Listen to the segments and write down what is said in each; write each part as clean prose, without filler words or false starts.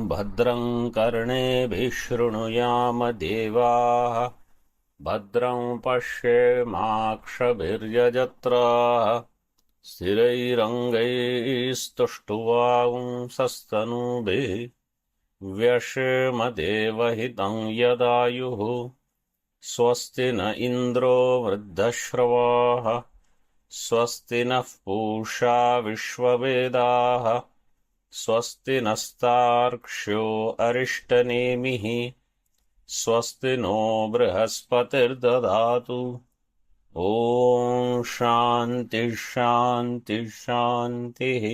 भद्रं कर्णेभिः शृणुयाम देवाः भद्रं पश्येमाक्षभिर्यजत्राः स्थिरैरङ्गैस्तुष्टुवांसस्तनूभिः व्यशेम देवहितं यदायुः स्वस्ति न इन्द्रो वृद्धश्रवाः स्वस्ति नः पूषा विश्ववेदाः स्वस्ति नस्तार्क्ष्यो अरिष्टनेमिः स्वस्ति नो बृहस्पतिर्दधातु। ॐ शान्ति शान्ति शान्तिः।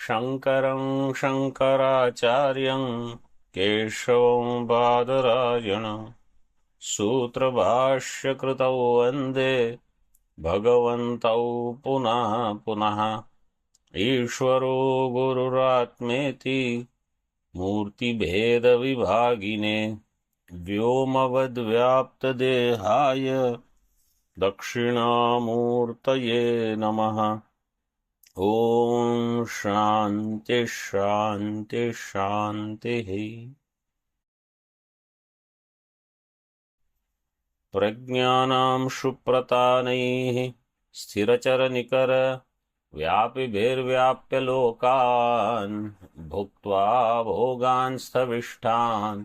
शङ्करं शङ्कराचार्यं केशवं बादरायणं सूत्रभाष्यकृतौ वन्दे भगवन्तौ पुनः पुनः। ईश्वरो गुरुरात्मेति मूर्तिभेदविभागिने व्योमवद्व्याप्तदेहाय दक्षिणामूर्तये नमः। ॐ शान्ति शान्ति शान्तिः। प्रज्ञानां सुप्रतानैः स्थिरचरनिकर व्यापिभिर्व्याप्य लोकान् भुक्त्वा भोगान् स्थविष्ठान्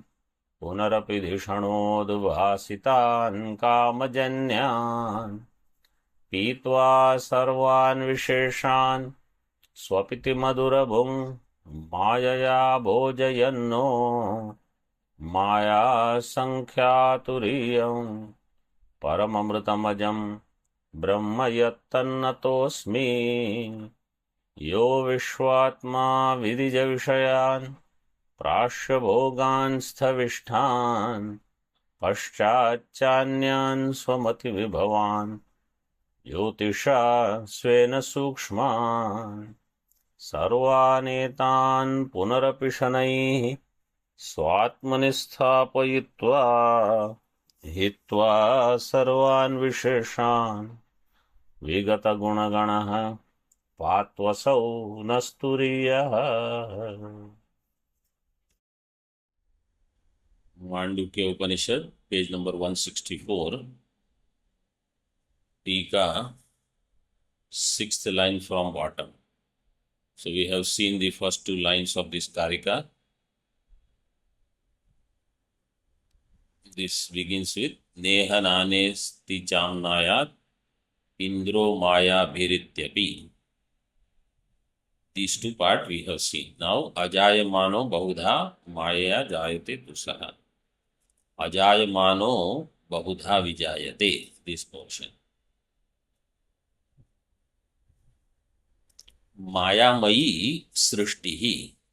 पुनरपि धिषणोद्भासितान् कामजन्यान् पीत्वा सर्वान् विशेषान् स्वपिति मधुरभुं मायया भोजयन्नो मायासङ्ख्यातुरीयं परममृतमजं ब्रह्म यत्तन्नतोऽस्मि। यो विश्वात्मा विदिजविषयान् प्राश्यभोगान् स्थविष्ठान् पश्चाच्चान्यान् स्वमतिविभवान् ज्योतिषा स्वेन सूक्ष्मान् सर्वानेतान् पुनरपि शनैः स्वात्मनि स्थापयित्वा हित्वा सर्वान् विशेषान् विगतगुणगणः पात्वसौ न स्तुरीयः। मांडुक्य उपनिषद पेज नंबर 164 टीका 6th line from bottom. So we have seen the first 2 lines of this karika. This begins with neha nanesti chamnayat indro maya bhirityapi. These 2 parts we have seen. Now ajayamano bahudha maya jayate dusara. Ajayamano bahudha vijayate, this portion. मायामयी सृष्टिः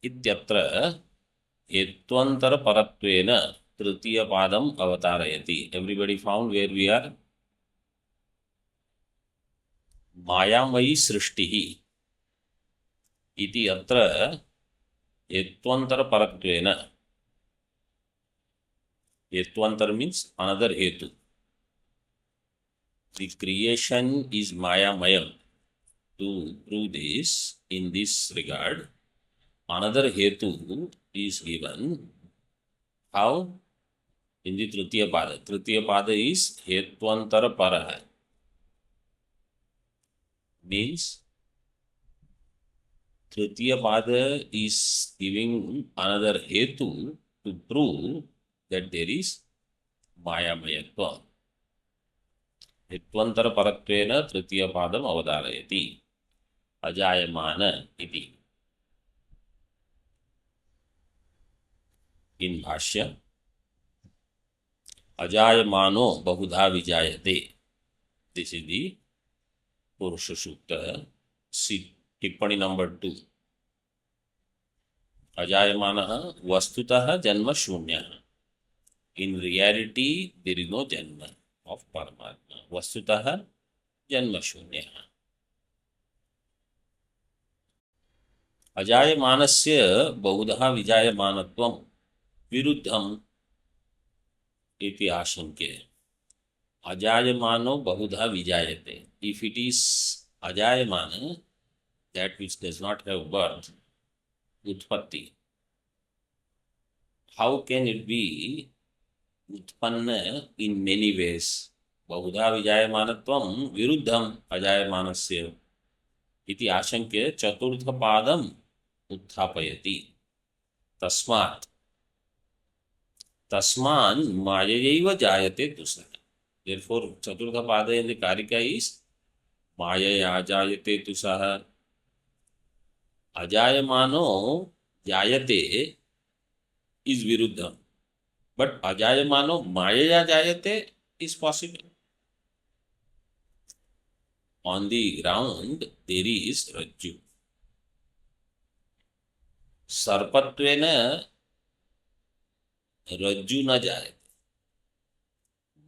इत्यत्र हेत्वन्तरपरत्वेन तृतीयपादम् अवतारयति. Everybody found where we are? मायामयी सृष्टिः इति अत्र हेत्वन्तरपरत्वेन. हेत्वन्तर means another hetu. The creation is mayamayam. To prove this, in this regard, another hetu is given. How? In the Tritiya Pada. Tritiya Pada is Hetwantara Paraha. Means, Tritiya Pada is giving another hetu to prove that there is Mayamayatva. Hetwantara Paratvena Tritiya Padam Avadarayati. Ajayamana iti. In Bhashya, Ajayamano Bahudha Vijayate. This is the Purusha Sukta. See Tippani number 2. Ajayamanaha Vastutaha Janma Shunyaha. In reality, there is no Janma of Paramatma. Vastutaha Janma Shunyaha. अजायमानस्य बहुधा विजायमानत्वं विरुद्धम् इति आशंक्य. अजायमानो बहुधा विजायते. If it is ajayamana, that which does not have birth, utpatti, how can it be उत्पन्न in many ways? बहुधा विजायमानत्वं विरुद्धम् अजायमानस्य इति आशंक्य चतुर्थपादम् उत्थापयति। तस्मात् तस्मान् माययैव जायते तुसः। Therefore, चतुर्थपाद in the Karika is मायया जायते तुसः। अजायमानो जायते is viruddha, but ajayamano mayaya jayate is possible. On the ground there is rajju. Sarpatvena rajju na jayate.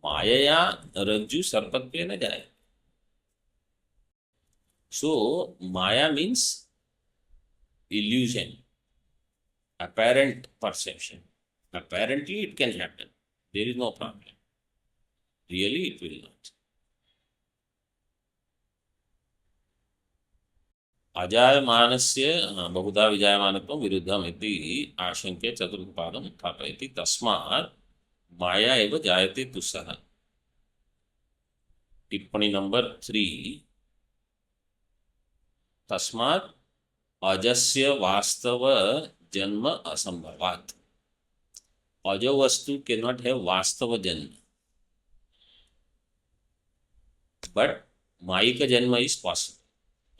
Mayaya rajju sarpatvena jayate. So maya means illusion, apparent perception. Apparently it can happen. There is no problem. Really it will not. अजायमानस्य बहुधा विजायमानत्वं विरुद्धम् इति आशंक्य चतुर्थपादम् उत्थापयति। तस्मात् माया एव जायते तुसः। टिप्पणी number 3। तस्मात् अजस्य वास्तव जन्म असंभवात्। अजो वस्तु cannot have वास्तव जन्म, but मायिक जन्म is possible.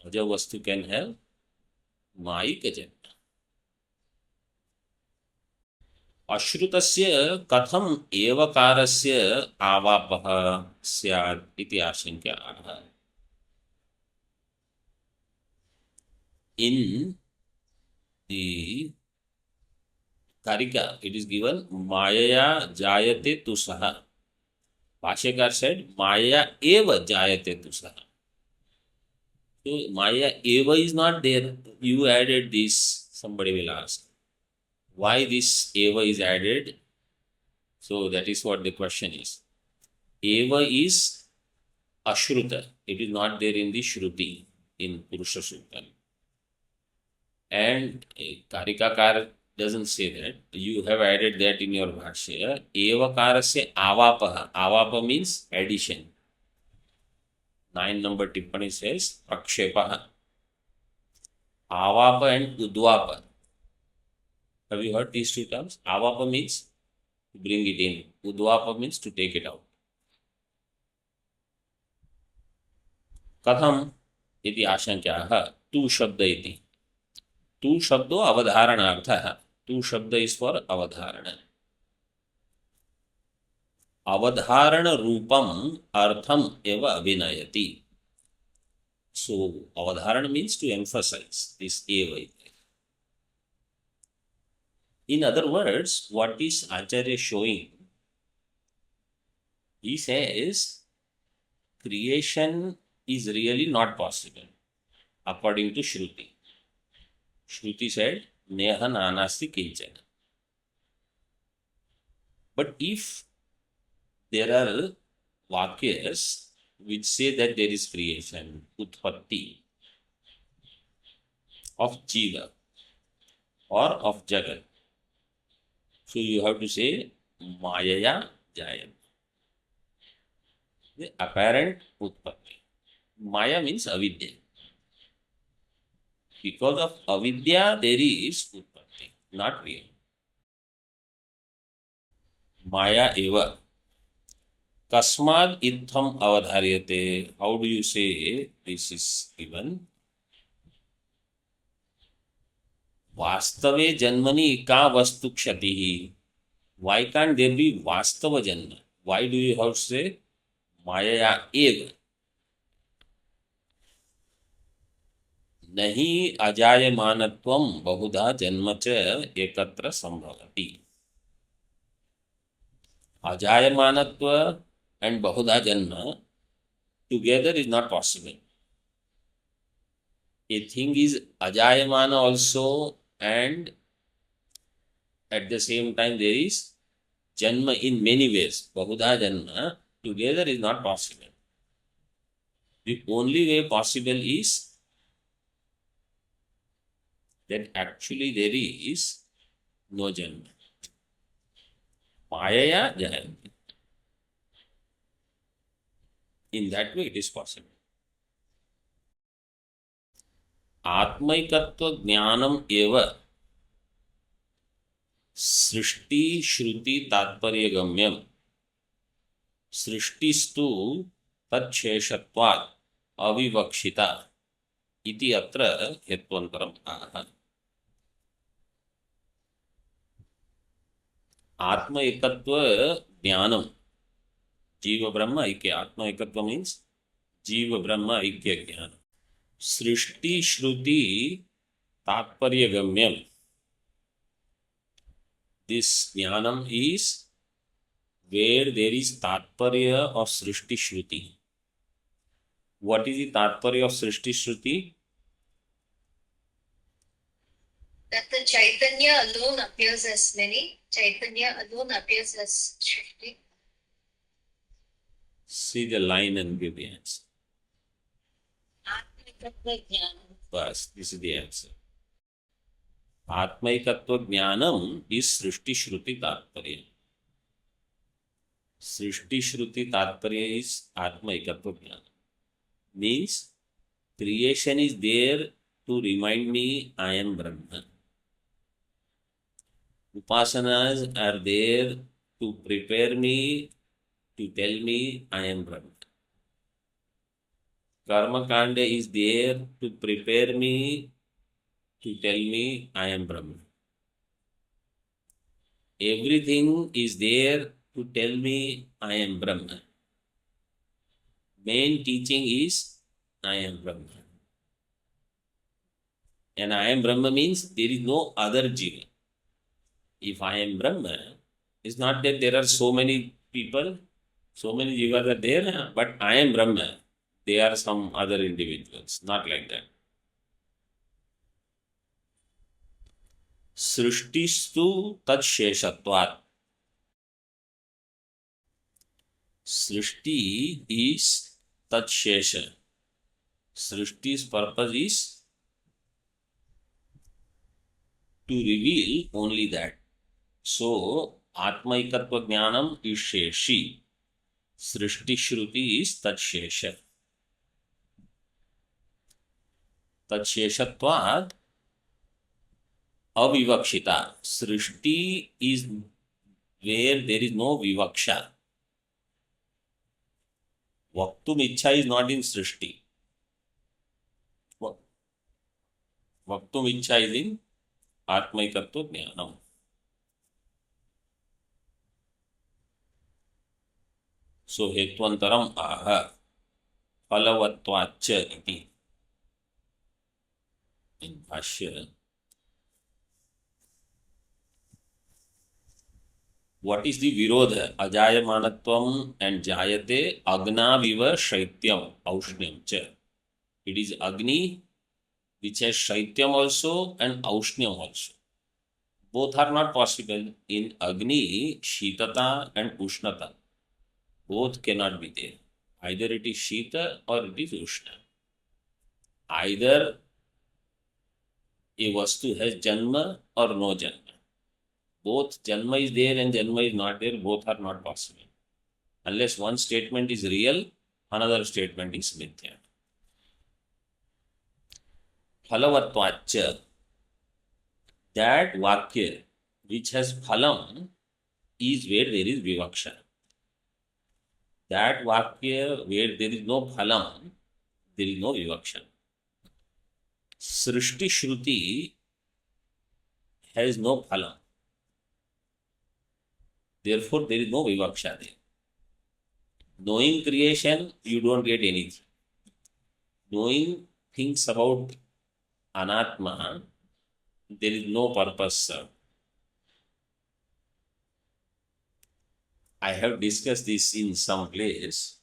अजो वस्तु can have मायिक जन्म। अश्रुतस्य कथम एवकारस्य आवापः स्यात् इति आशंक्याः। In the Karika, it is given Mayaya Jayate Tusaha. Bhashyakar said Maya Eva Jayate Tusaha. So Maya Eva is not there. You added this. Somebody will ask, why this Eva is added? So that is what the question is. Eva is Ashruta. It is not there in the Shruti, in Purusha Sutta. And Karikakar doesn't say that. You have added that in your Bhashya. Evakarasya avapaha. Avapa means addition. 9 number tippani says prakshepaha. Avapa and udvapa. Have you heard these two terms? Avapa means to bring it in. Udvapa means to take it out. Katham iti ashankyaha. Tu shabda iti. Tu shabdo avadharanartha. Tu shabda is for avadharana. Avadharana rupam artham eva abhinayati. So avadharana means to emphasize this eva. In other words, what is Acharya showing? He says creation is really not possible according to Shruti. Shruti said, Neha nanasti kinchana. But if there are vakyas which say that there is creation, utpatti, of jiva or of jagat, so you have to say mayaya jayam. The apparent utpatti. Maya means avidya. Because of avidya, there is utpatti, not real. Maya eva. Kasmad itham avadharyate. How do you say this is given? Vastave janmani ka vastu kshatihi. Why can't there be vastava janma? Why do you have to say Maya eva? नहीं अजायमानत्वं बहुधा जन्म च एकत्र संभवति. अजायमानत्व and बहुधा जन्म together is not possible. A thing is ajayamana also, and at the same time there is janma in many ways. Bahudha janma together is not possible. The only way possible is that actually there is no janma. मायया जायते. In that way it is possible. आत्मैकत्व ज्ञानम एव सृष्टि श्रुति तात्पर्य गम्यम. सृष्टिस्तु तच्छेषत्वात् अविवक्षिता इति अत्र हेत्वन्तरम् आह. आत्म एकत्व ज्ञानम, जीव ब्रह्म ऐक्य. आत्म एकत्व मीन्स जीव ब्रह्म ऐक्य ज्ञान. सृष्टि श्रुति तात्पर्य गम्यम. This jnanam is where there is tatparya of Srishti Shruti. What is the tatparya of Srishti Shruti? That the Chaitanya alone appears as many. Chaitanya alone appears as Srishti. See the line and give the answer. Atmikatva jnanam. Bas, this is the answer. आत्मैकत्व ज्ञानम is सृष्टि श्रुति तात्पर्य. सृष्टि श्रुति तात्पर्य is आत्मैकत्व ज्ञान. Means creation is there to remind me I am Brahman. Upasanas are there to prepare me, to tell me I am Brahma. Karma Kanda is there to prepare me, to tell me I am Brahma. Everything is there to tell me I am Brahma. Main teaching is I am Brahma. And I am Brahma means there is no other Jiva. If I am Brahma, it's not that there are so many people, so many Jivas are there, but I am Brahma. They are some other individuals. Not like that. सृष्टिस्तु तत्शेषत्वात्. सृष्टि is तत्शेष. सृष्टि's purpose is to reveal only that. So आत्मैकत्व ज्ञानम is शेषी. Srishti Shruti is तत्शेष. तत्शेषत्वात् अविवक्षिता. Srishti is where there is no vivaksha. Vaktum ichha is not in Srishti. Vaktum ichha is in आत्मैकत्व ज्ञानम. सो हेत्वंतरम आह फलवत्वाच्च इति. In भाष्य, what is the virodha? Ajayamanatvam and jayate agnaviva shaityam aushnyam cha. It is Agni which has shaityam also and aushnyam also. Both are not possible. In Agni, shitata and ushnata. Both cannot be there. Either it is shita or it is ushna. Either a vastu has janma or no janma. Both janma is there and janma is not there. Both are not possible. Unless one statement is real, another statement is mithya. Phalavatvacha. That vakya which has phalam is where there is vivaksha. That vakya where there is no phalam, there is no vivaksha. Srishti Shruti has no phalam. Therefore, there is no vivaksha there. Knowing creation, you don't get anything. Knowing things about anatma, there is no purpose. I have discussed this in some place.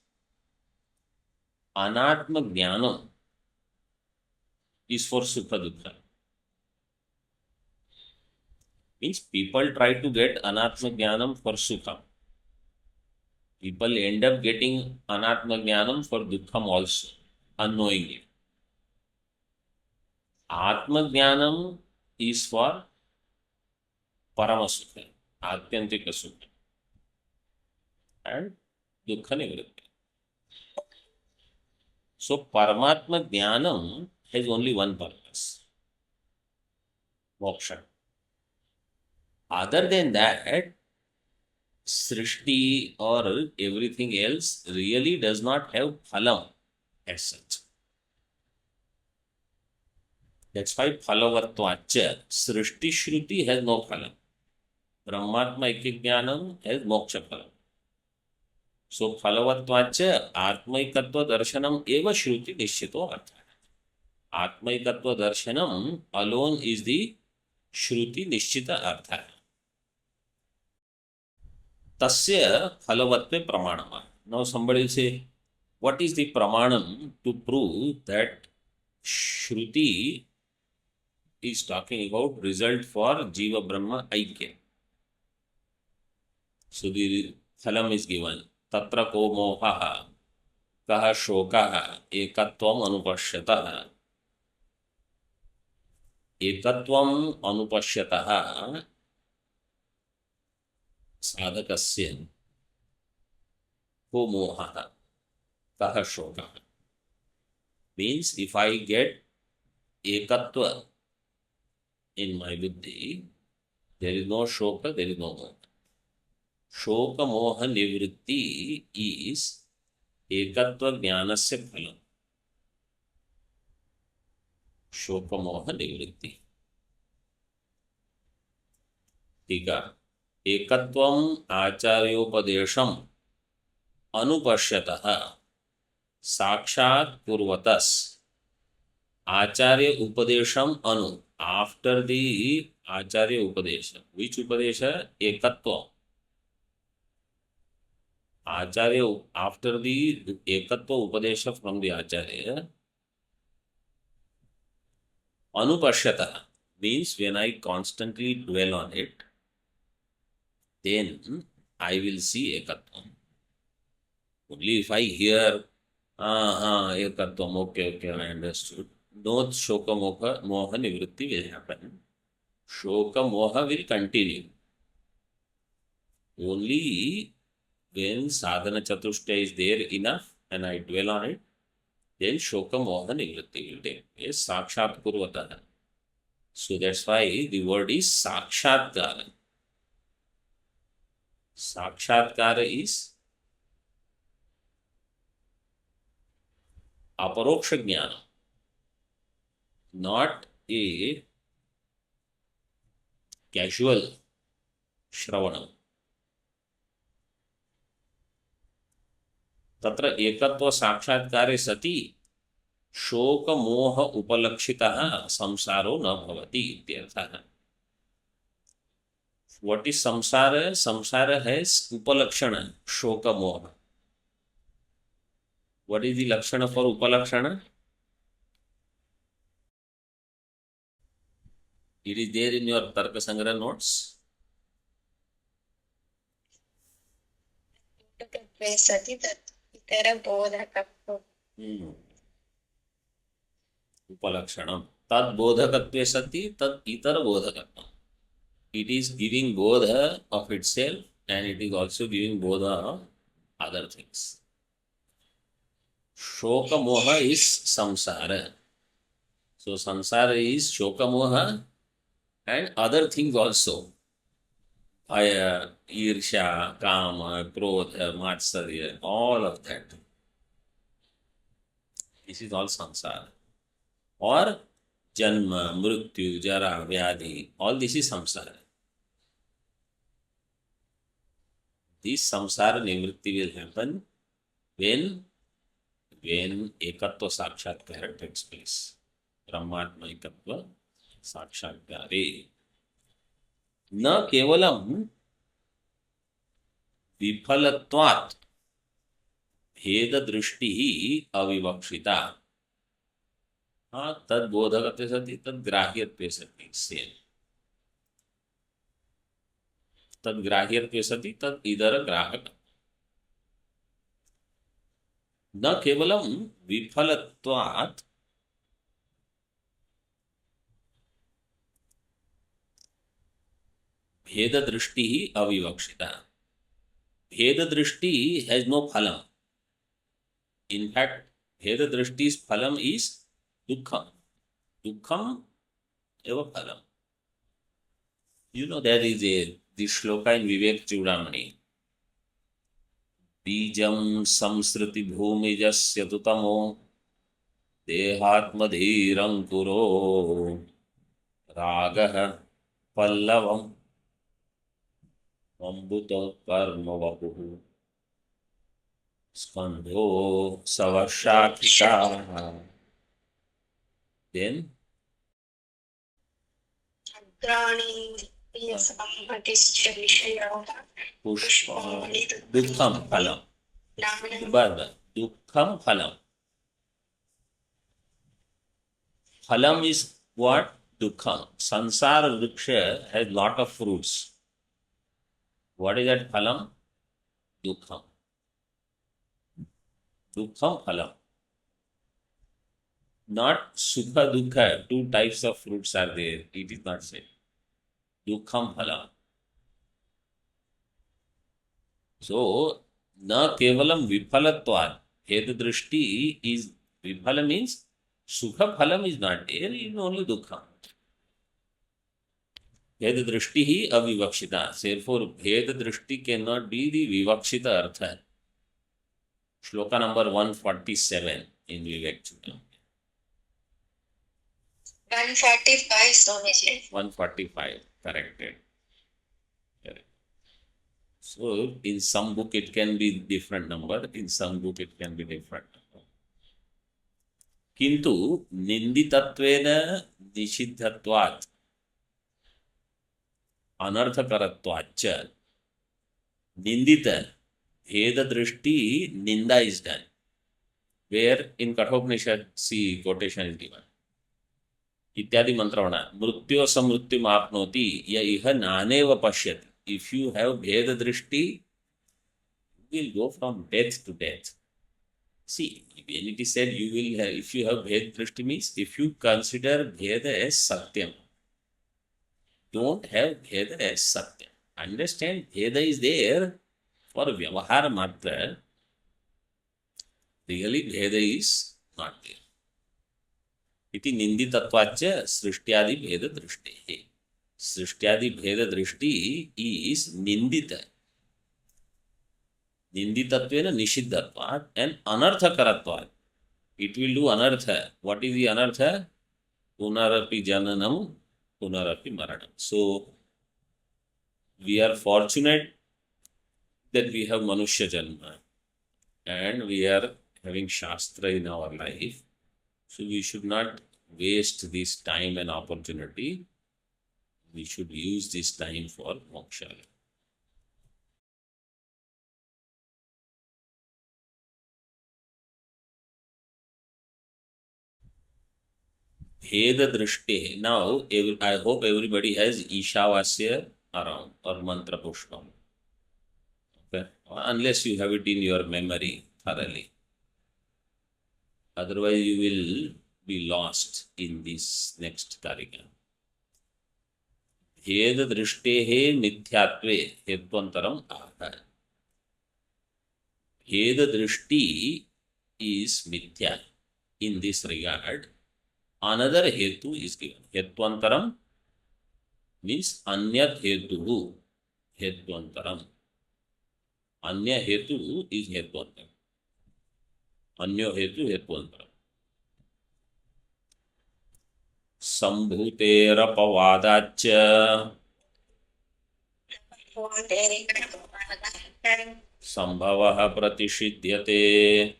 Anatma jnanam is for sukha dukkha. Means people try to get anatma jnanam for sukha. People end up getting anatma jnanam for dukkham also, unknowingly. Atma jnanam is for parama sukha, atyantika sukha. and dukkha nivritti. So Paramatma Jnanam has only one purpose, moksha. Other than that, Srishti or everything else really does not have phalam as such. That's why phalavatvacha. Srishti Shruti has no phalam. Brahmatma Ikijnanam has moksha phalam. So phalavatvacha atmaikatva darshanam eva shruti nishchito artha. Atmaikatva darshanam alone is the shruti nishchita artha. Tasya phalavatve pramanama. Now somebody will say, what is the pramanam to prove that Shruti is talking about result for Jiva Brahma Aikya? So the phalam is given. Tatra ko mohaha kaha shokaha ekatvam anupashyataha. Ekatvam anupashyataha sadhakasya ko mohaha kaha shokaha. Means if I get ekatva in my buddhi, there is no shoka, there is no moha. Shoka moha nivritti is ekatva jnanasya phalam. Shoka moha nivritti. Tika ekatvam acharyopadesham anupashyataha sakshat kurvatas. Acharya upadesham anu. After the acharya upadesha. Which upadesha? Ekatva. Acharya, after the ekatva upadesha from the acharya, anupashyata means when I constantly dwell on it, then I will see ekatvam. Only if I hear, ekatvam, okay, I understood. No shoka moha nivritti will happen. Shoka moha will continue. Only when sadhana chatushta is there enough and I dwell on it, then shoka moha nivritti will take place. Sakshat kurvata. So that's why the word is sakshatkara. Sakshatkara is aparoksha jnana, not a casual shravanam. तत्र एकत्व साक्षात्कारे सति शोक मोह उपलक्षितः संसारो न भवति इत्यर्थः. What is samsara? Samsara has upalakshana, shoka moha. What is the lakshana for upalakshana? It is there in your Tarka Sangra notes. Sati tat itara bodhakatva. Upalakshanam. Tad bodhakatve sati tad itara bodhakatvam. It is giving bodha of itself and it is also giving bodha of other things. Shoka moha is samsara. So samsara is shoka moha and other things also. Bhaya, irsha, kama, krodha, matsarya, all of that. This is all samsara. Or janma, mrityu, jara, vyadhi, all this is samsara. This samsara nivritti will happen when ekatva sakshatkara takes place. Brahmatma ekatva sakshatkare. न केवलम विफलत्वात् भेद दृष्टि ही अविवक्षिता. हाँ, तद बोधकत्वे सति तद ग्राह्यत्वे सति same. तद ग्राह्यत्वे सति तद इदर ग्राहक. न केवलम विफलत्वात् भेद दृष्टि ही अविवक्षिता. भेद दृष्टि has no phalam. In fact, भेद दृष्टि's phalam is dukkham. Dukkham eva phalam. You know, there is the shloka in Vivek Chudamani. बीजं संसृति भूमिजस्य तु तमो देहात्मधीरङ्कुरो रागः पल्लवम् अम्बुतो कर्मवपुः स्कन्धो सवशाखिका. Then अग्राणि यस्मतिश्च विषयो पुष्पाणि दुःखं फलं. बराबर, दुःखम फलम. Phalam is what? Dukkham. Sansara vriksha has lot of fruits. What is that phalam? Dukkham. Dukkham phalam. Not sukha dukkha. Two types of fruits are there. It is not said. Dukkham phalam. So, na kevalam viphalatvad. Heda drishti is viphala means sukha phalam is not there, it is only dukha. Bheda drishti hi avivakshita. Therefore, bheda drishti cannot be the vivakshita artha. Shloka number 147 in Vivek Chudamani. 145 Swamiji. 145, corrected. Correct. So, in some book it can be different number, in some book it can be different number. किंतु निंदितत्वेन निषिद्धत्वात् अनर्थकरत्वाच्च निंदित भेद दृष्टि निंदा is done. Where in Kathopanishad, see quotation is given. इत्यादि मंत्रवणा मृत्यो समृत्युम आपनोति य इह नानेव पश्यति. If you have भेद दृष्टि, you will go from death to death. See, when it is said you will have, if you have Bhed Drishti means if you consider Bheda as Satyam, don't have Bheda as Satyam. Understand, Bheda is there for Vyavahara Matra. Really, Bheda is not there. Iti Ninditatvacha Srishtyadi Bheda Drishti. Srishtyadi Bheda Drishti is Nindita. Ninditattvena nishiddhatvat and anarthakaratvat. It will do anartha. What is the anartha? Punarapi jananam, punarapi maranam. So, we are fortunate that we have Manushya Janma and we are having Shastra in our life. So, we should not waste this time and opportunity. We should use this time for moksha. Bheda Drishti. Now, I hope everybody has Ishavasya around or Mantra Pushpam. Okay? Unless you have it in your memory thoroughly. Otherwise, you will be lost in this next karika. Bheda Drishti Mithyatve Hetvantaram Aha. Bheda Drishti is Mithya. In this regard, another hetu is given. Hetvantaram means anyat hetu. Hetvantaram. Anya hetu is hetvantaram. Anyo hetu hetvantaram. Sambhuterapavadacha sambhavaha pratishidyate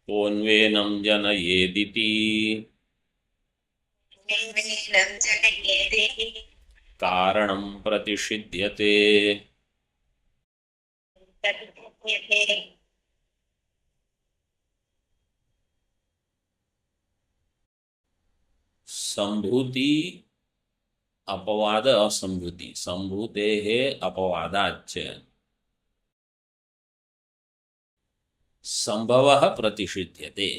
Konvenam janayediti karanam pratishidyate. Sambhuti अपवाद असंभूति. संभूते अपवादाच संभव प्रतिषिध्यते.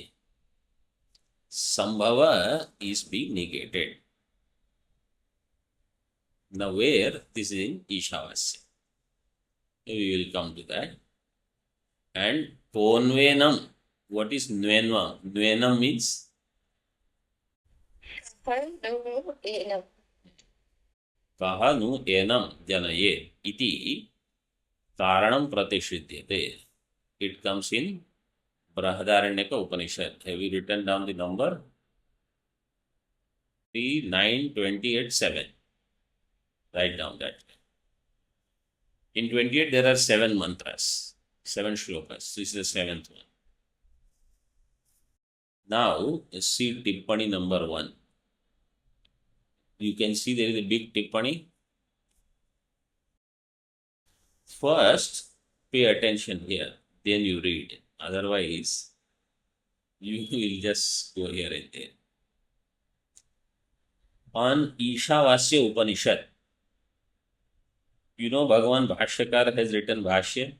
संभव is being negated. Now, where this is in Ishavasya. We will come to that. And Ponvenam. What is Nvenam? Nvenam means Kaha nu enam janaye iti karanam pratishidyate. It comes in Brahadaranyaka Upanishad. Have you written down the number? 3, 9, 28, 7. Write down that. In 28, there are 7 mantras, 7 shlokas. This is the 7th one. Now, see Tippani number 1. You can see there is a big Tippani. First, pay attention here, then you read. Otherwise, you will just go here and there. On Ishavasya Upanishad, you know Bhagavan Bhashyakar has written Bhashya.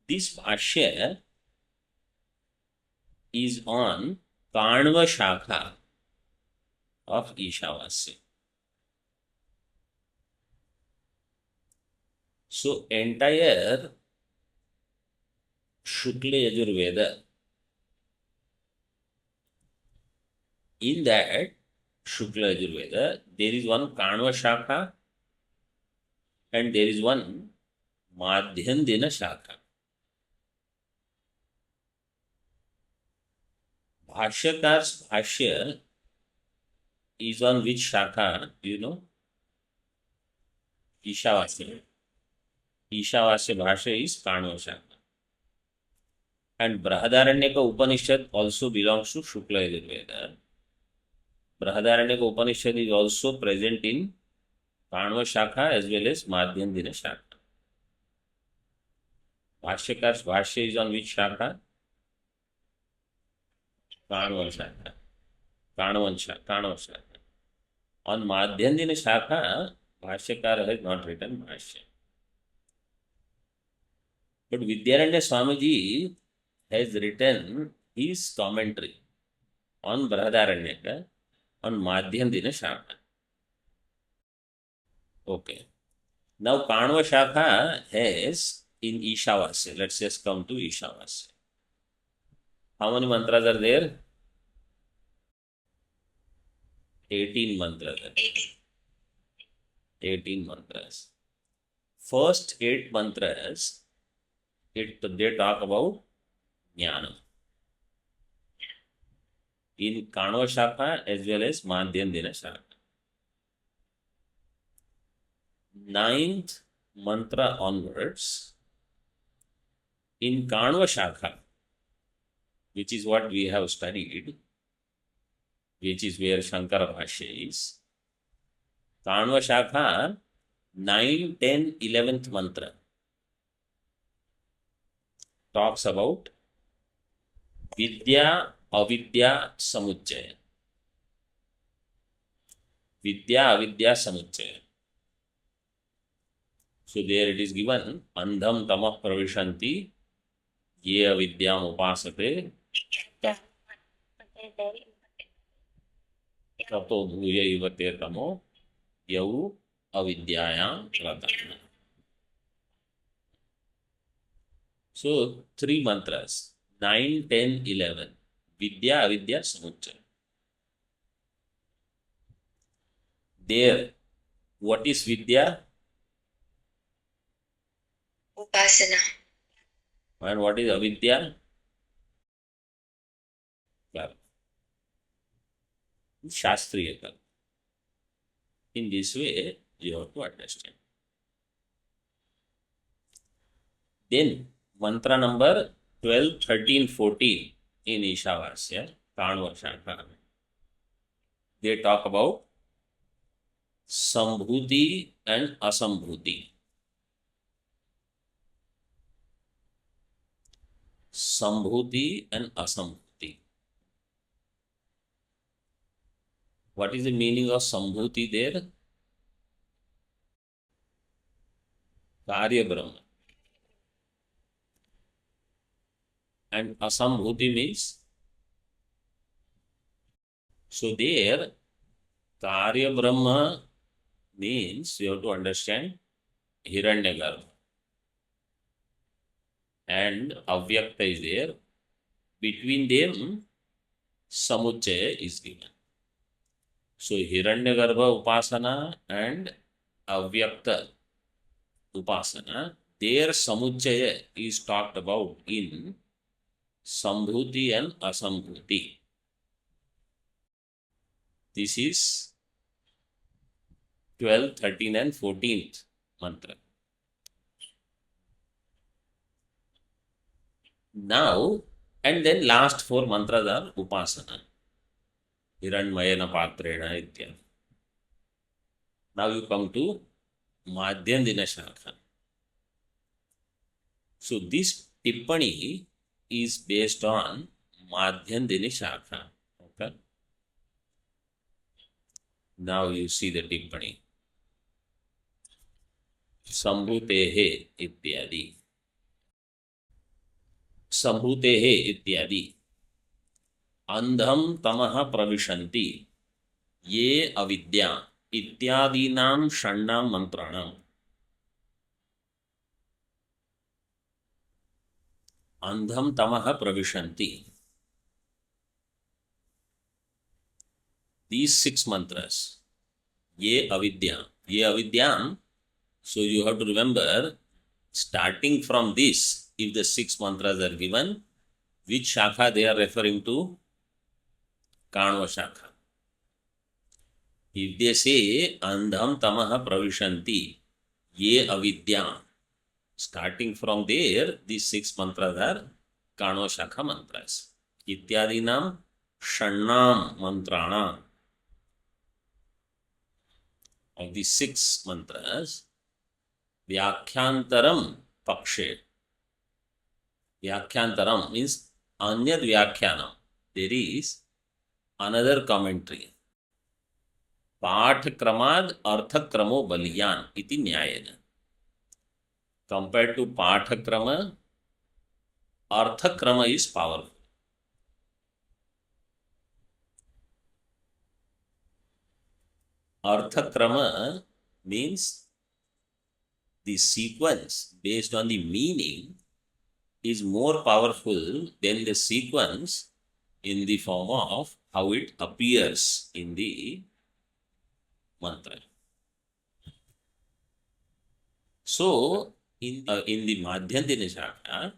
This Bhashya is on Kanva Shakha of Ishavasya. So, entire Shukla Yajurveda, in that Shukla Yajurveda, there is one Kanva Shakha and there is one Madhyandina Shakha. Bhashyakar's Bhashya is on which Shakha? Do you know? Ishavasya. Ishavasya Bhashya is Kanva Shakha. And Brahadaranyaka Upanishad also belongs to Shukla Yajurveda. Brahadaranyaka Upanishad is also present in Kanva Shakha as well as Madhyandina Shakha. Bhashyakar's Bhashya is on which Shakha? Kanva Shakha. Kanva Shakha. On Madhyandina Shakha, Bhashyakar has not written Bhashya. But Vidyaranya Swamiji has written his commentary on Brahadaranyaka on Madhyandina Shakha. Okay. Now Kanva Shakha has in Ishavasya. Let's just come to Ishavasya. How many mantras are there? 18 mantras. 18 mantras. First 8 mantras, they talk about Jnana. In Kanva Shakha as well as Madhyandina Shakha. 9th mantra onwards, in Kanva Shakha, which is what we have studied, which is where Shankara Bhashya is, Kanva Shakha, 9, 10, 11th mantra talks about Vidya Avidya Samuchaya. Vidya Avidya Samuchaya. So there it is given, Andham Tamah Pravishanti Ye Avidyam Upasate Tato Bhuya Ivate Tamo Yau Avidyayam Ratana. So 3 mantras, 9, 10, 11. Vidya Avidya Samuchaya. There, what is Vidya? Upasana. And what is Avidya? Karma. Shastriya karma. In this way, you have to understand. Then, mantra number 12, 13, 14 in Ishavasya, Kanva Shakha. They talk about Sambhuti and Asambhuti. Sambhuti and Asambhuti. What is the meaning of Sambhuti there? Karya Brahma. And Asambhuti means, so there, Karya Brahma means you have to understand Hiranyagarbha and Avyakta is there. Between them, Samuchaya is given. So Hiranyagarbha Upasana and Avyakta Upasana, their Samuchaya is talked about in Sambhuti and Asambhuti. This is 12th, 13th and 14th mantra. Now, and then last 4 mantras are Upasana. Hiranmayana Patrena Ityam. Now you come to Madhyandina Shakha. So this Tippani is based on Madhyandini Shakha. Okay. Now you see the Tippani. Sambhutehe ityadi. Sambhutehe ityadi. Andham tamaha pravishanti. Ye avidya ityadinam षण्णां mantranam. Andham tamaha pravishanti. These 6 mantras. Ye avidya. Ye avidyam. So you have to remember, starting from this, if the 6 mantras are given, which shakha they are referring to? Kanva shakha. If they say andham tamaha pravishanti ye avidyam, starting from there, these 6 mantras are Kanva shakha mantras. Ityadinam षण्णां mantranam. Of these 6 mantras, Vyakhyantaram pakshe. Vyakhyantaram means anyad vyakhyanam. There is another commentary. Pathakramad arthakramo baliyan iti nyayena. Compared to Pathakrama, Arthakrama is powerful. Arthakrama means the sequence based on the meaning is more powerful than the sequence in the form of how it appears in the mantra. So, in the Madhyandina Shakha,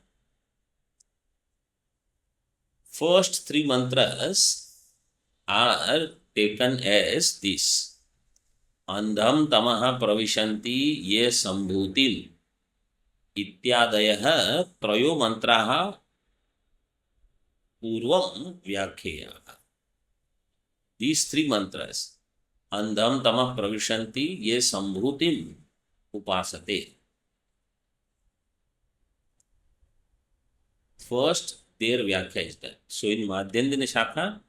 first 3 mantras are taken as this. Andham tamaha pravishanti ye sambhutil ityadayah trayo mantraha purvam vyakheyaha. These 3 mantras, andham tamah pravishanti ye sambhutim upasate. First, their vyakya is done. So in Madhyandina Shakha,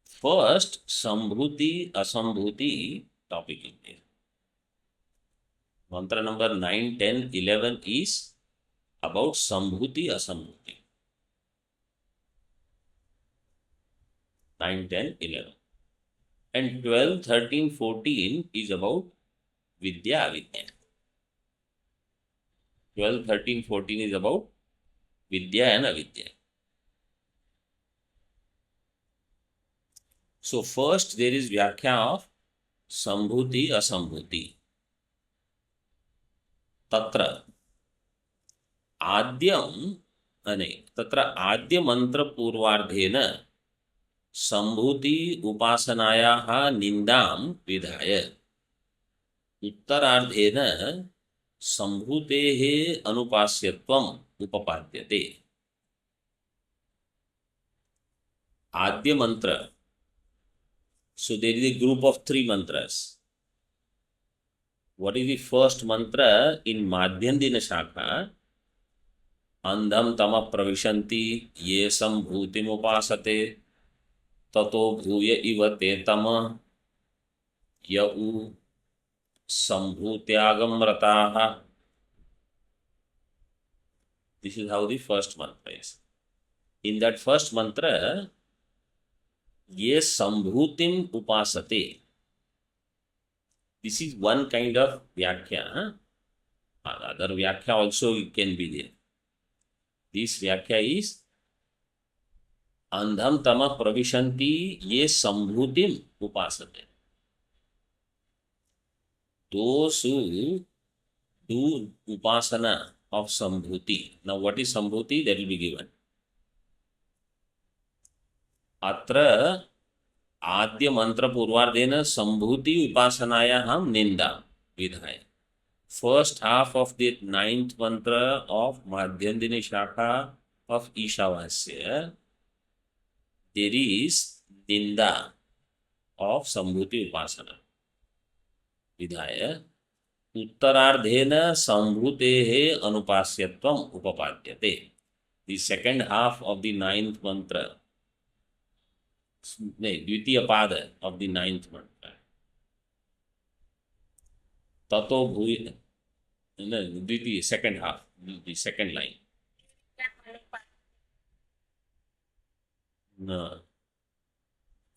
first sambhuti, asambhuti topic in there. Mantra number 9, 10, 11 is about sambhuti, asambhuti. 9, 10, 11. And 12, 13, 14 is about vidya, avidya. 12, 13, 14 is about vidya and avidya. So first there is vyakya of sambhuti, asambhuti. Tatra आद्यम अने तत्र आद्य मंत्र पूर्वार्धेन संभूति उपासनायाः निंदां विधाय उत्तरार्धेन संभूतेः अनुपास्यत्वम् उपपाद्यते. आद्य मंत्र, so there is a group of 3 mantras. What is the first mantra in Madhyandina Shakha? Andham tamah pravishanti ye sambhutim upasate tato bhuya iva te tama yau sambhutyagam rataha. This is how the first mantra is. In that first mantra, ye sambhutim upasate. This is one kind of Vyakhya. Huh? Other Vyakhya also can be there. This Vyakhya is अंधम तम प्रविशन्ति ये संभूतिम उपासते. Those who do upasana of Sambhuti. Now what is Sambhuti? That will be given. अत्र आद्य मंत्र पूर्वार्धेन संभूति उपासनायाः निंदा विधाय. First half of the 9th mantra of Madhyandini Shakha of Ishavasya, there is ninda of Sambhuti Upasana. Vidhaya Uttarardhena Sambhutehe Anupasyatvam Upapadyate. The second half of the 9th mantra, Dvitiya Pada of the 9th mantra. Tato Bhuya, Dvitiya, second half, the second line. No.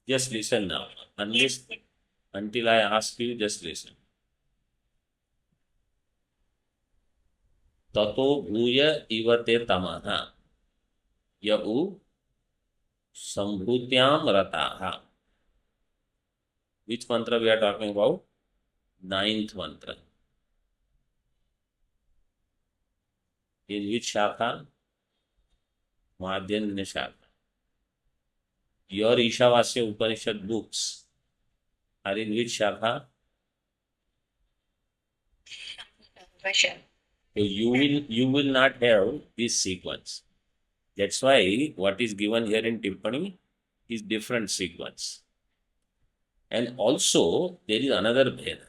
Just listen now. Until I ask you, just listen. Tato bhuya ivate tamaha. Yau sambhutyam rataha. Which mantra we are talking about? 9th mantra. In which shakha? Madhyandini Shakha. Your Ishavasya Upanishad books are in which shakha? Russia. So you will not have this sequence. That's why what is given here in Tippani is different sequence. And also there is another bheda.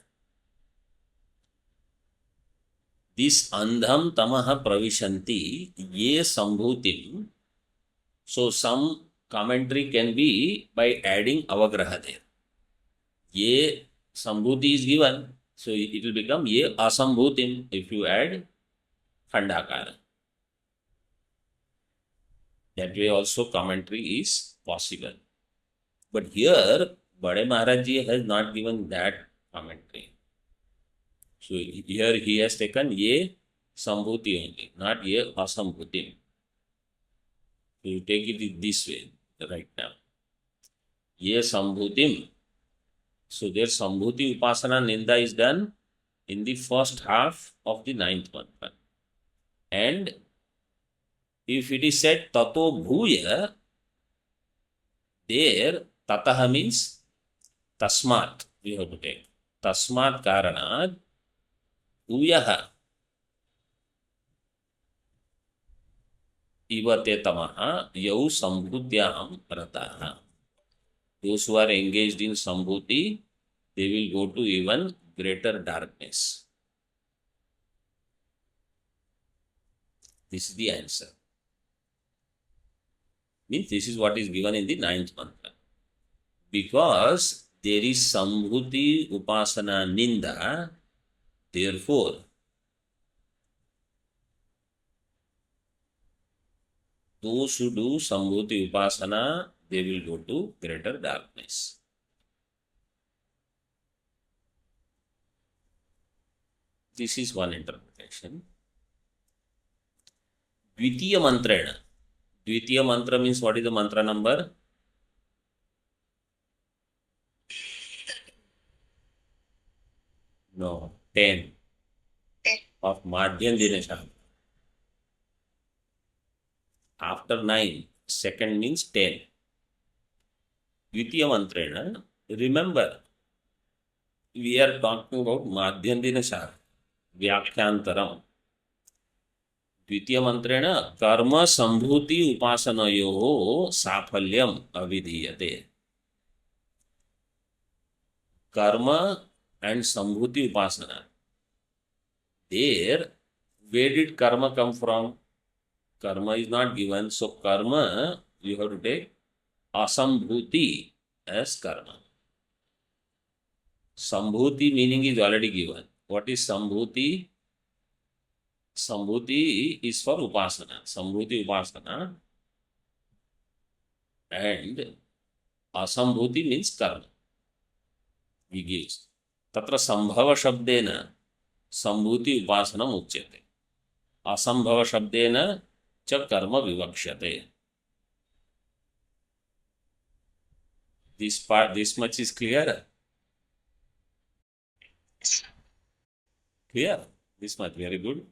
This andham tamaha pravishanti ye sambhutim. So some commentary can be by adding avagraha there. Ye sambhuti is given, so it will become ye asambhutim if you add khandakara. That way also commentary is possible. But here, Bade Maharaj Ji has not given that commentary. So here he has taken ye sambhuti only, not ye asambhutim. So you take it this way right now. Ye sambhutim. So their sambhuti upasana ninda is done in the first half of the 9th mantra. And if it is said tato bhuya, there tataha means tasmat. We have to take. Tasmat karanad bhuyaha ivate tamaha yau sambhutyam rataha. Those who are engaged in sambhuti, they will go to even greater darkness. This is the answer. Means this is what is given in the 9th mantra. Because there is sambhuti upasana ninda, therefore those who do sambhuti upasana, they will go to greater darkness. This is one interpretation. Dvitiya mantrena. Dvitiya mantra means what is the mantra number? No, 10 of Madhyandina Shakha. After 9, second means 10. Dvitiya mantrena, remember, we are talking about Madhyandina Shakha, Vyakhyantaram. Dvitiya mantrena, karma sambhuti upasanayoho safalyam avidhiyate. Karma and sambhuti upasana. There, where did karma come from? Karma is not given, so karma, you have to take asambhuti as karma. Sambhuti meaning is already given. What is sambhuti? Sambhuti is for upasana. Sambhuti upasana. And asambhuti means karma. He gives. तत्र संभव शब्देन संभूति उपासनम उच्यते, असंभव शब्देन च कर्म विवक्ष्यते. This much is clear. Clear. This much, very good.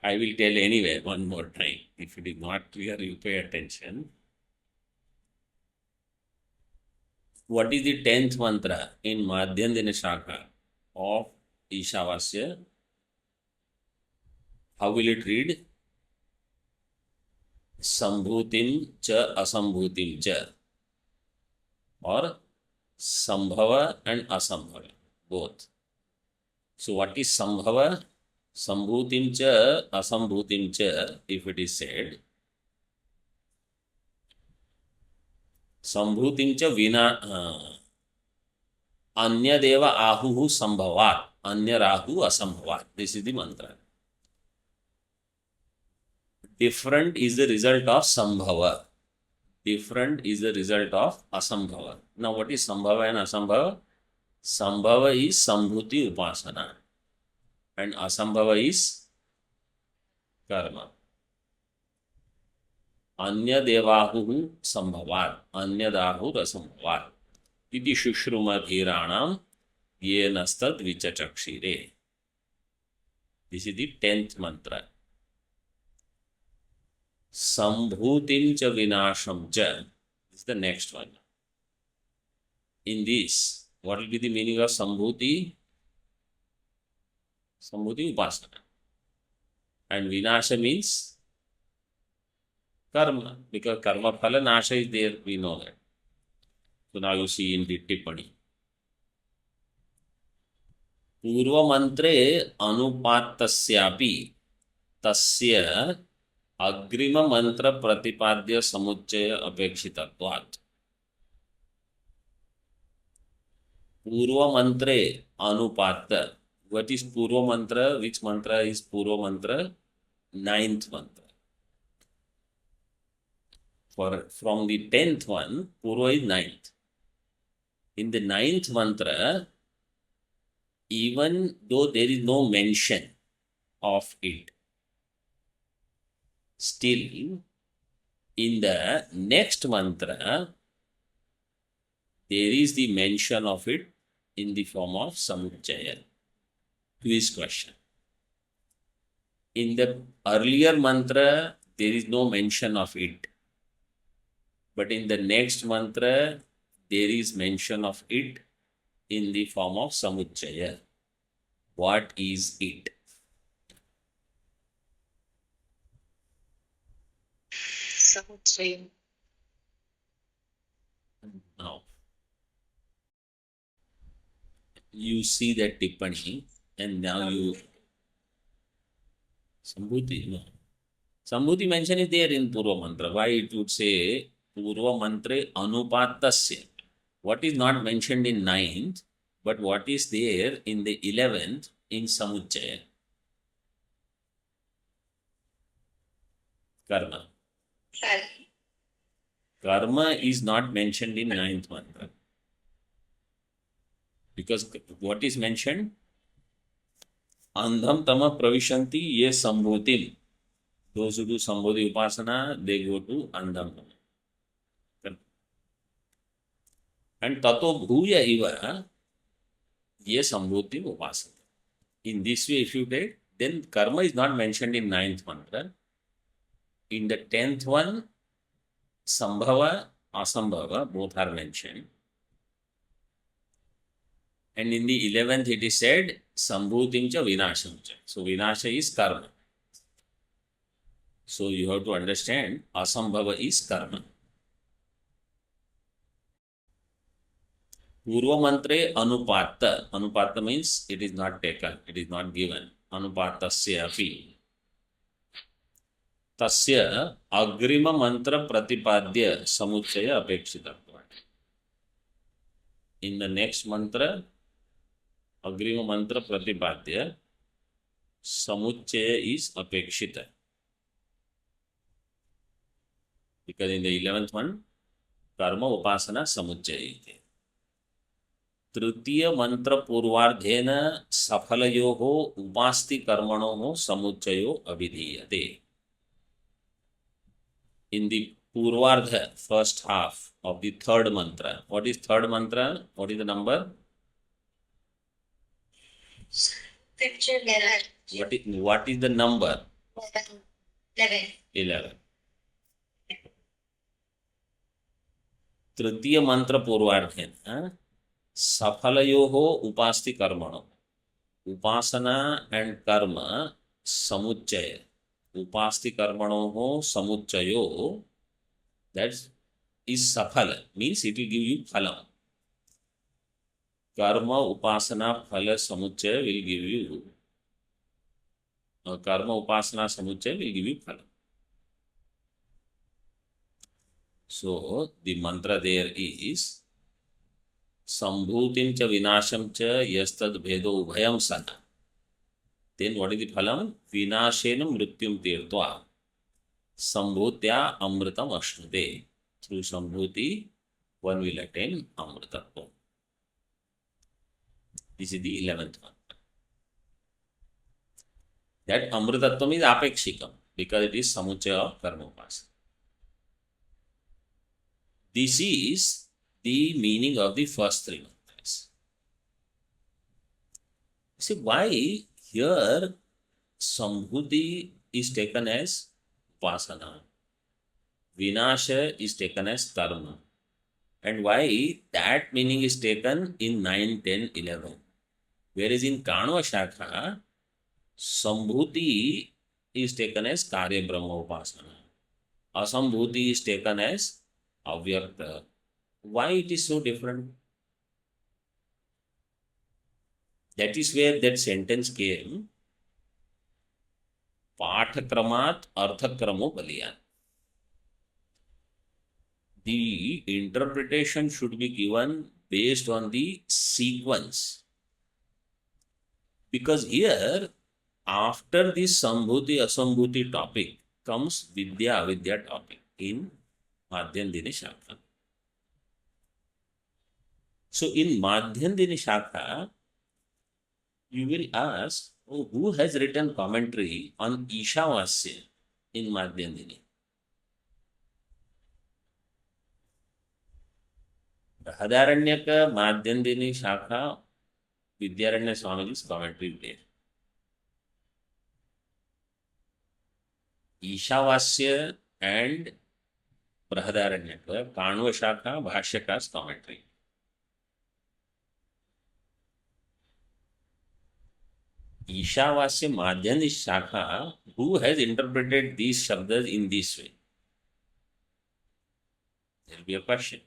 I will tell anyway one more time. If it is not clear, you pay attention. What is the 10th mantra in Madhyandina Shaka of Ishavasya? How will it read? Sambhutim cha asambhutim cha, or Sambhava and Asambhava, both. So what is Sambhava? Sambhutim cha asambhutim cha, if it is said, Sambhutim cha vina Anyadeva ahuhu sambhavat, Anyarahu asambhavat. This is the mantra. Different is the result of sambhava. Different is the result of asambhava. Now what is sambhava and asambhava? Sambhava is sambhuti upasana and asambhava is karma. Anyadevahu sambhavat, anyadahu asambhavat. Iti shushruma yenastad vichachakshire. This is the 10th mantra. Sambhutim cha vinasham cha. This is the next one. In this, what will be the meaning of sambhuti? Sambhuti upasana. And vinasha means karma, because karma phala nasha is there, we know that. So now you see in the tippani. Purva mantre anupatasyapi tasya agrima mantra pratipadya samuccaya apekshitatvat. Purva mantre anupata. What is Purva mantra? Which mantra is Purva mantra? 9th mantra. From the 10th one, Purva is 9th. In the 9th mantra, even though there is no mention of it, still in the next mantra, there is the mention of it in the form of samuccaya. Quiz question. In the earlier mantra, there is no mention of it. But in the next mantra, there is mention of it in the form of samuccaya. What is it? Samuccaya. Now, you see that tippani, and now you Sambhuti, no. Sambhuti mention is there in Purva mantra. Why it would say Purva mantre anupatasya? What is not mentioned in 9th, but what is there in the 11th in samuccaya? Karma. Karma is not mentioned in 9th mantra. Because what is mentioned? Andham tama pravishanti ye sambhutim. Those who do sambhuti upasana, they go to andham tama. And tato bhuya iva ye sambhuti upasana. In this way, if you take, then karma is not mentioned in 9th mantra. In the 10th one, sambhava, asambhava, both are mentioned. And in the 11th, it is said, sambhutim cha vinasham cha. So, vinasha is karma. So, you have to understand, asambhava is karma. Purva mantre anupata. Anupata means it is not taken, it is not given. Anupatasya api. Tasya agrima mantra pratipadya samuccaya apekshitatva. In the next mantra, agrima mantra pratipadya samuccaya is apekshita. Because in the 11th one, karma upasana samuccaya iti. तृतीय मंत्र पूर्वार्धेन सफलयोः उपास्ति कर्मणोः समुच्चयो अभिधीयते. In the Purvardha, first half of the third mantra. What is third mantra? What is the number? Picture 11. What is the number? 11. 11. तृतीय मंत्र पूर्वार्धेन सफलयोः उपास्ति कर्मणो. उपासना and कर्म समुच्चय. उपास्ति कर्मणोः समुच्चयो, that is सफल, means it will give you phalam. कर्म उपासना फल समुच्चय will give you कर्म उपासना समुच्चय will give you phalam. So the mantra there is sambhutim cha vinasham cha yastad bhedo ubhayam sana. Then what is the phalam? Vinashena mrityum tirtva sambhutya amritam ashnute. Through sambhuti, one will attain amritatvam. This is the 11th one. That amritatvam is apekshikam because it is samuchaya of karma upasana. This is the meaning of the first three mantras. See why here Sambhuti is taken as Upasana, Vinasha is taken as Karma, and why that meaning is taken in 9, 10, 11. Whereas in Kanva Shakha, Sambhuti is taken as Karya Brahma Upasana, Asambhuti is taken as Avyakta. Why it is so different? That is where that sentence came. Pathakramat arthakramo baliyan. The interpretation should be given based on the sequence. Because here, after this Sambhuti Asambhuti topic comes Vidya Avidya topic in Madhyandini Shakha. So in Madhyandini Shakha, you will ask, oh, who has written commentary on Ishavasya in Madhyandini? Brahadaranyaka Madhyandini Shakha, Vidyaranya Swamiji's commentary there. Ishavasya and Brahadaranyaka, Kanva Shakha, Bhashyaka's commentary. Ishavasya Madhyandini Shakha, who has interpreted these shabdas in this way? There will be a question.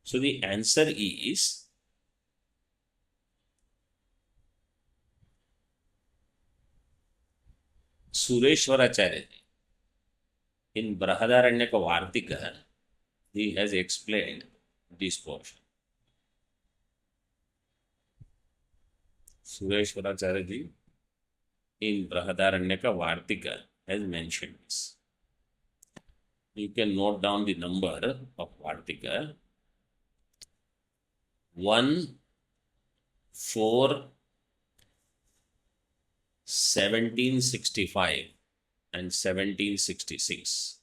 So the answer is Sureshwaracharya. In Brahadaranyaka Vartika, he has explained this portion. Sureshwaracharya in Brahadaranyaka Vartika has mentioned this. You can note down the number of Vartika. 1, 4, 1765 and 1766.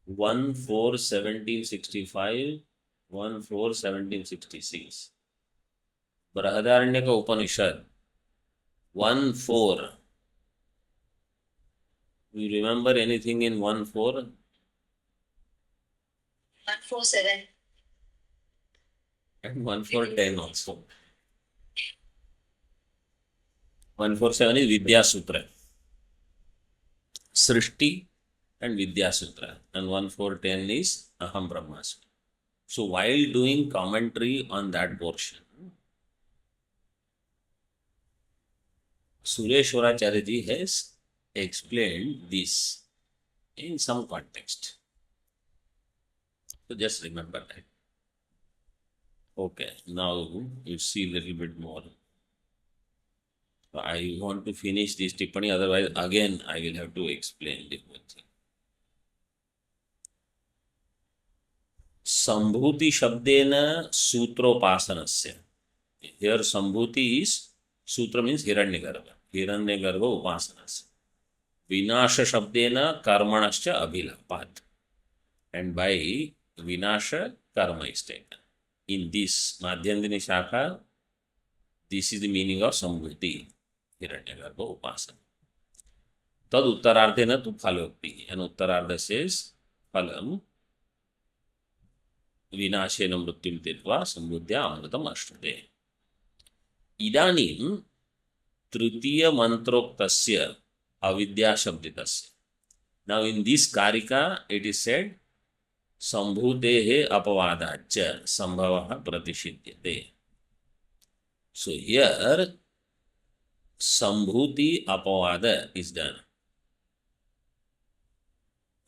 1, 4, 1765, 1, 4, 1766. Brahadaranyaka Upanishad 1, 4. You remember anything in 1, 4? 147. And 1, 4, 10 also. 147 is Vidya Sutra. Srishti and Vidya Sutra. And 1, 4, 10 is Aham Brahmasmi. So while doing commentary on that portion, Sureshwaracharya ji has explained this in some context. So just remember that. Okay, now you see a little bit more. I want to finish this Tippani, otherwise again I will have to explain the whole thing. संभूति शब्देन सूत्रोपासनस्य. Here संभूति is सूत्र means हिरण्यगर्भ उपासनस्य. विनाश शब्देन कर्मणश्च अभिलापात्. And by vinasha, karma is taken. In this Madhyandini Shakha, this is the meaning of Sambhuti, Hiranyagarbha Upasana. Tad Uttarardhena tu phalokti. And Uttarardha says, phalam vinashena mrutyum tirtva sambhudya amritam ashrute. Idanim tritiya mantroktasya avidya shabditasya. Now in this karika, it is said, Sambhutehe apavadacha sambhavaha pratishidyate. So here, Sambhuti apavada is done.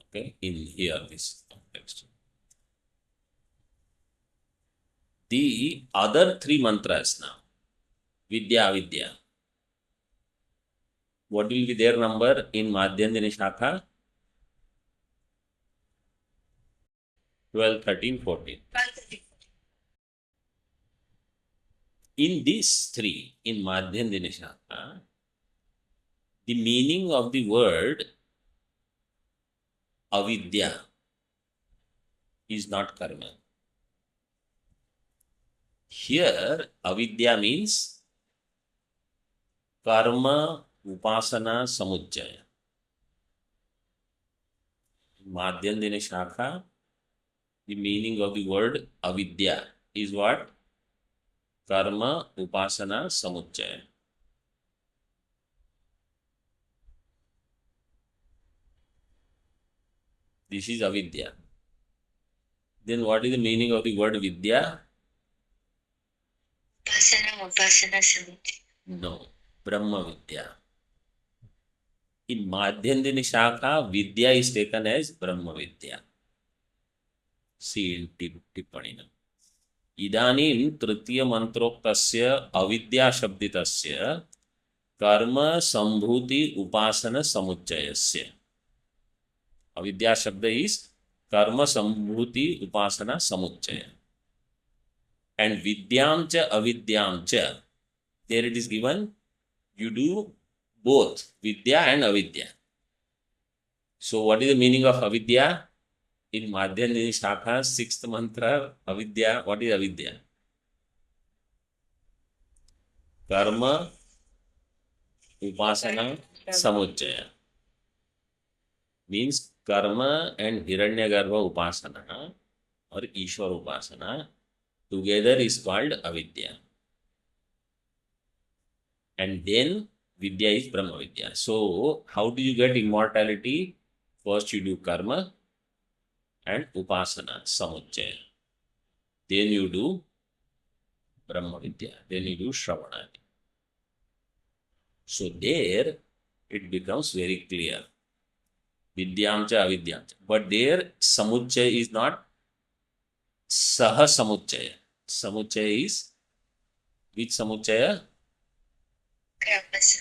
Okay, in here this context. The other three mantras now, Vidya, Vidya. What will be their number in Madhyandini Shakha? 12, 13, 14. In these three, in Madhyandini Shakha, the meaning of the word avidya is not karma. Here, avidya means karma upasana samujjaya. Madhyandini Shakha, the meaning of the word avidya is what? Karma upasana samujjaya. This is avidya. Then what is the meaning of the word vidya? Upasana samujjaya. No, Brahma Vidya. In Madhyandini Shakha, Vidya is taken as Brahma Vidya. See in Tippanina. Idanim Tritiya Mantroktasya Avidya Shabditasya Karma Sambhuti Upasana Samujjayasya. Avidya Shabda is Karma Sambhuti Upasana Samujjaya. And Vidyamcha Avidyamcha, there it is given, you do both Vidya and Avidya. So what is the meaning of Avidya? In Madhyandini Shakha, 6th mantra, Avidya. What is Avidya? Karma Upasana Samujjaya. Means Karma and Hiranyagarbha Upasana or Ishwar Upasana together is called Avidya. And then Vidya is Brahma Vidya. So, how do you get immortality? First you do Karma and Upasana, Samujjaya. Then you do Brahma Vidya. Then you do Shravanadi. So, there it becomes very clear. Vidyamcha, Avidyamcha. But there Samujjaya is not Saha Samujjaya. Samujjaya is which Samujjaya?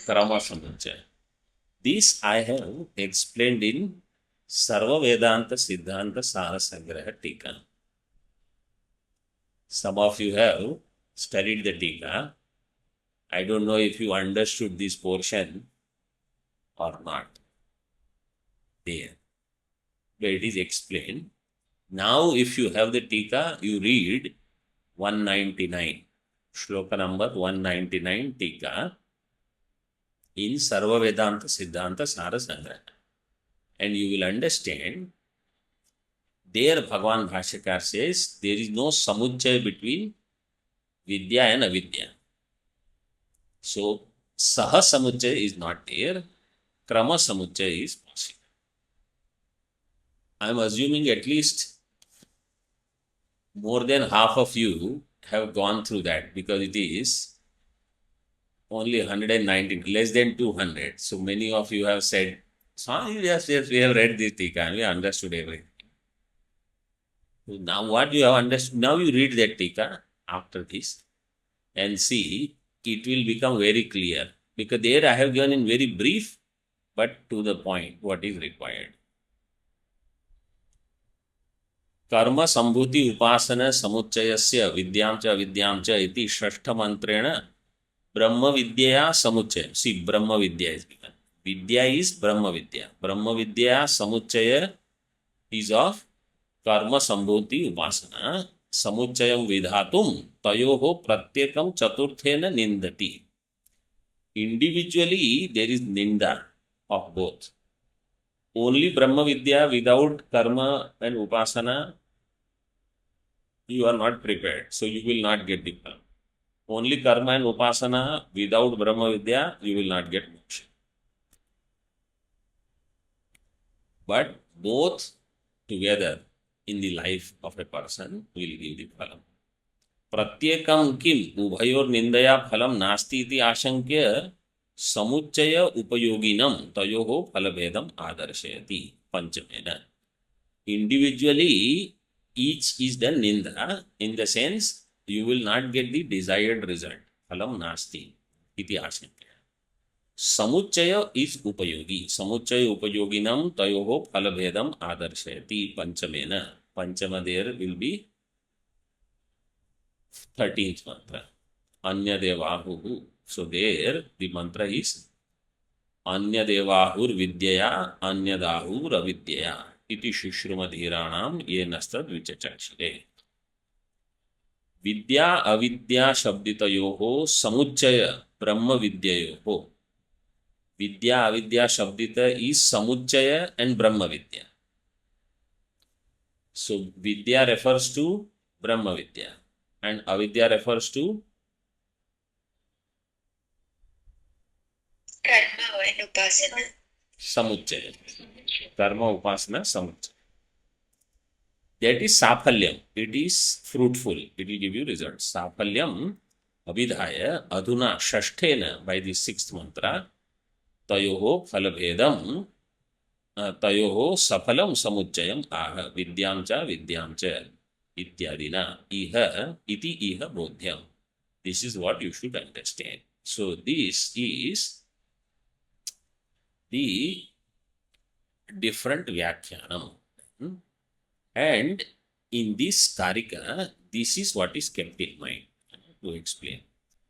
Krama Samujjaya. This I have explained in Sarva Vedanta Siddhanta Sarasagraha Tika. Some of you have studied the Tika. I don't know if you understood this portion or not. There. Where it is explained. Now, if you have the Tika, you read 199. Shloka number 199 Tika in Sarva Vedanta Siddhanta Sarasagraha. And you will understand, there Bhagavan Bhashyakar says, there is no samujjaya between Vidya and Avidya. So, Saha samujjaya is not there, Krama samujjaya is possible. I am assuming at least more than half of you have gone through that because it is only 119, less than 200. So many of you have said, yes, we have read this Tika and we understood everything. So now what you have understood, now you read that Tika after this and see, it will become very clear. Because there I have given in very brief, but to the point, what is required. कर्म संभूति उपासना समुच्चयस्य विद्यां च अविद्यां च इति षष्ठमन्त्रेण ब्रह्म विद्या समुच्चय. सी ब्रह्म विद्या is given. Vidya is Brahma Vidya. Brahma Vidya Samuchaya is of Karma Sambhuti Upasana. Samuchayam Vidhatum Tayoho Pratyekam Chaturthena Nindati. Individually, there is Ninda of both. Only Brahma Vidya without Karma and Upasana, you are not prepared. So you will not get the phala. Only Karma and Upasana without Brahma Vidya, you will not get moksha. But both together in the life of a person will give the phalam. प्रत्येकम किम उभयोर निंदया फलम नास्ति इति आशंक्य समुच्चय उपयोगिनम तयोः फलभेदम आदर्शयति पंचमेन. Individually, each is the ninda in the sense you will not get the desired result. Phalam nasti iti आशंक्य. समुच्चय is उपयोगी. समुच्चय उपयोगिनम तयोः फलभेदम आदर्शयति पंचमेन. पंचम there will be 13th mantra. Anya devahu. So there the mantra is Anya devahur vidyaya anyadahur avidyaya iti shushrumadhiranam ye nastad vichachachire. विद्या अविद्या शब्दितयोः समुच्चय ब्रह्म विद्ययोः. Vidya avidya shabdita is samuchaya and Brahma Vidya. So Vidya refers to Brahma Vidya and avidya refers to Karma and Upasana. samuchaya. Karma upasana samuchaya. That is saphalyam. It is fruitful. It will give you results. Saphalyam avidhaya adhuna shashthena by the 6th mantra. तयोः फलभेदम तयोः subphylum समुच्चयम आह विद्यां च इत्यादिना इह इति इह बोध्यम. This is what you should understand. So this is the different vyakhyanam. And in this karika, this is what is kept in mind to explain.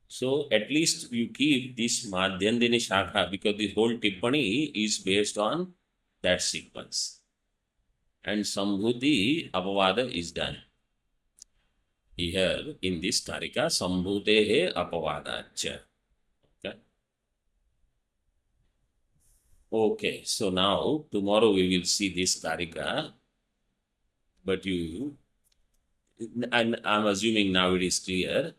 So at least you keep this Madhyandini Shakha because the whole Tippani is based on that sequence. And Sambhuti Apavada is done. Here in this Karika, Sambhutehe Apavadacha. Okay, so now tomorrow we will see this Karika. But and I'm assuming now it is clear.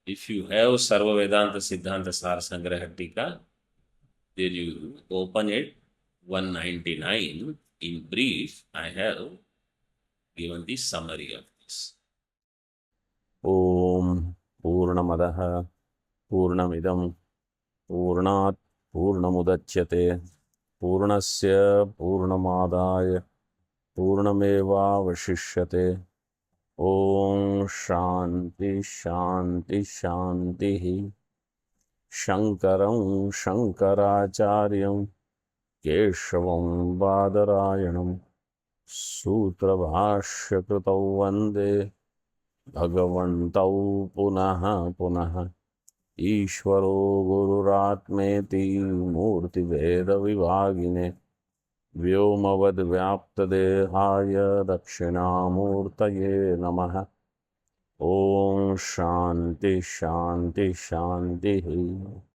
If you have Sarva Vedanta Siddhanta Sar Sangraha Tika, then you open it 199. In brief, I have given the summary of this. Om Purnamadaha Purnamidam Purnat Purnamudachyate Purnasya Purnamadaya Purnameva Vashishyate. Om Shanti Shanti Shanti. Shankaram Shankaracharyam Keshavam Badarayanam Sutra Bhashya Kritau Vande Bhagavantau Punaha Punaha Ishvaro Gururatmeti Murti Veda Vivagine Vyomavad Vyaptadehaya Dakshinamurtaye Namaha. Om Shanti Shanti Shanti.